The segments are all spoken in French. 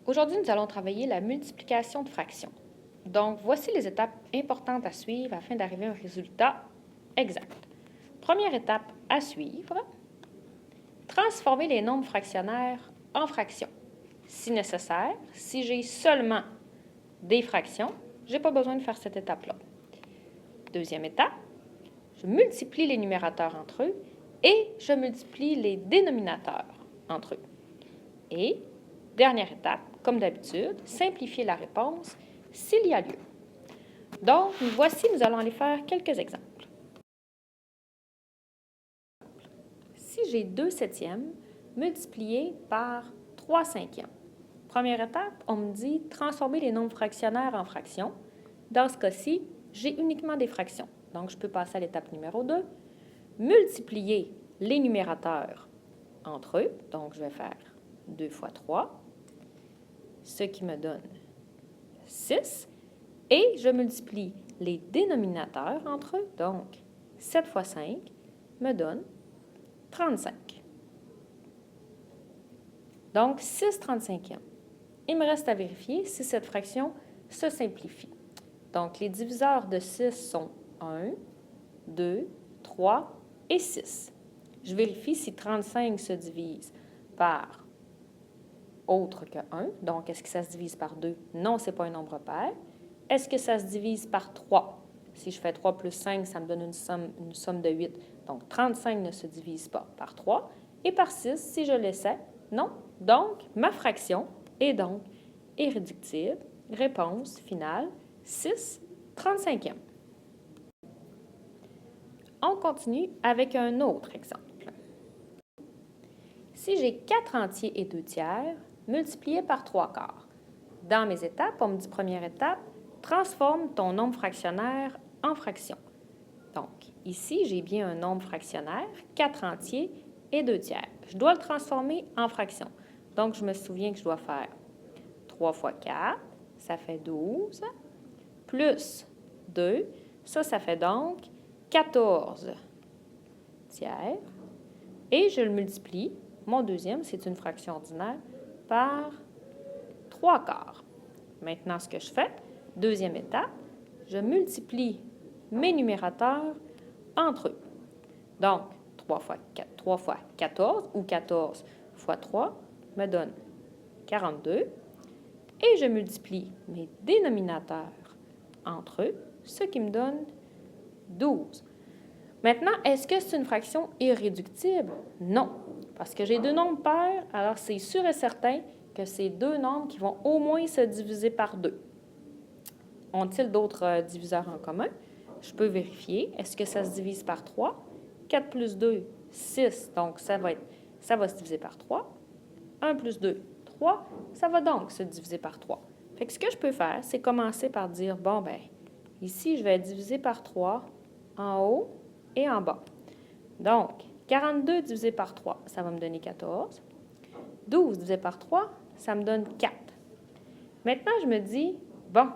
Aujourd'hui, nous allons travailler la multiplication de fractions. Donc, voici les étapes importantes à suivre afin d'arriver à un résultat exact. Première étape à suivre, transformer les nombres fractionnaires en fractions. Si nécessaire, si j'ai seulement des fractions, je n'ai pas besoin de faire cette étape-là. Deuxième étape, je multiplie les numérateurs entre eux et je multiplie les dénominateurs entre eux. Et dernière étape, comme d'habitude, simplifier la réponse s'il y a lieu. Donc, voici, nous allons aller faire quelques exemples. Si j'ai 2 septièmes multipliés par 3 cinquièmes, première étape, on me dit transformer les nombres fractionnaires en fractions. Dans ce cas-ci, j'ai uniquement des fractions. Donc, je peux passer à l'étape numéro 2. Multiplier les numérateurs entre eux. Donc, je vais faire 2 fois 3, ce qui me donne 6. Et je multiplie les dénominateurs entre eux. Donc, 7 fois 5 me donne 35. Donc, 6 35e. Il me reste à vérifier si cette fraction se simplifie. Donc, les diviseurs de 6 sont 1, 2, 3 et 6. Je vérifie si 35 se divise par autre que 1. Donc, est-ce que ça se divise par 2? Non, ce n'est pas un nombre pair. Est-ce que ça se divise par 3? Si je fais 3 plus 5, ça me donne une somme de 8. Donc, 35 ne se divise pas par 3. Et par 6, si je l'essaie, non. Donc, ma fraction est donc irréductible. Réponse finale, 6 35e. On continue avec un autre exemple. Si j'ai 4 entiers et 2 tiers, multipliés par 3 quarts. Dans mes étapes, on me dit première étape, transforme ton nombre fractionnaire en fraction. Donc, ici, j'ai bien un nombre fractionnaire, 4 entiers et 2 tiers. Je dois le transformer en fraction. Donc, je me souviens que je dois faire 3 fois 4, ça fait 12, plus 2, ça fait donc 14 tiers. Et je le multiplie, mon deuxième, c'est une fraction ordinaire, par 3 quarts. Maintenant, ce que je fais, deuxième étape, je multiplie mes numérateurs entre eux. Donc, 3 fois 14 ou 14 fois 3 me donne 42. Et je multiplie mes dénominateurs entre eux, ce qui me donne 12. Maintenant, est-ce que c'est une fraction irréductible? Non, parce que j'ai deux nombres pairs, alors c'est sûr et certain que c'est deux nombres qui vont au moins se diviser par 2. Ont-ils d'autres diviseurs en commun? Je peux vérifier. Est-ce que ça se divise par 3? 4 plus 2, 6. Donc, ça va se diviser par 3. 1 plus 2, 3. Ça va donc se diviser par 3. Fait que ce que je peux faire, c'est commencer par dire, bon, ben ici, je vais diviser par 3 en haut et en bas. Donc, 42 divisé par 3, ça va me donner 14. 12 divisé par 3, ça me donne 4. Maintenant, je me dis, bon,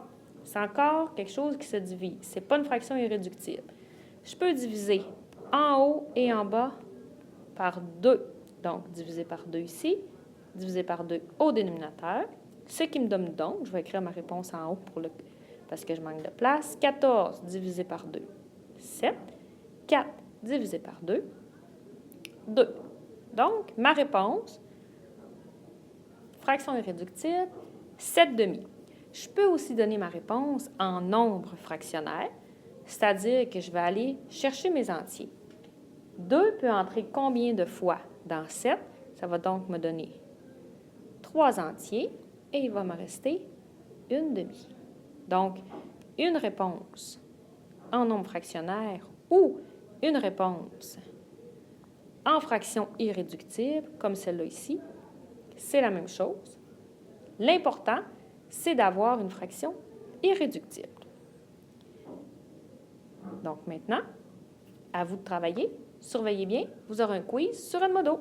c'est encore quelque chose qui se divise. Ce n'est pas une fraction irréductible. Je peux diviser en haut et en bas par 2. Donc, diviser par 2 ici, diviser par 2 au dénominateur. Ce qui me donne donc, je vais écrire ma réponse en haut parce que je manque de place, 14 divisé par 2, 7. 4 divisé par 2, 2. Donc, ma réponse, fraction irréductible, 7 demi. Je peux aussi donner ma réponse en nombre fractionnaire, c'est-à-dire que je vais aller chercher mes entiers. 2 peut entrer combien de fois dans 7? Ça va donc me donner 3 entiers et il va me rester une demi. Donc, une réponse en nombre fractionnaire ou une réponse en fraction irréductible, comme celle-là ici, c'est la même chose. L'important, c'est d'avoir une fraction irréductible. Donc maintenant, à vous de travailler. Surveillez bien, vous aurez un quiz sur Edmodo.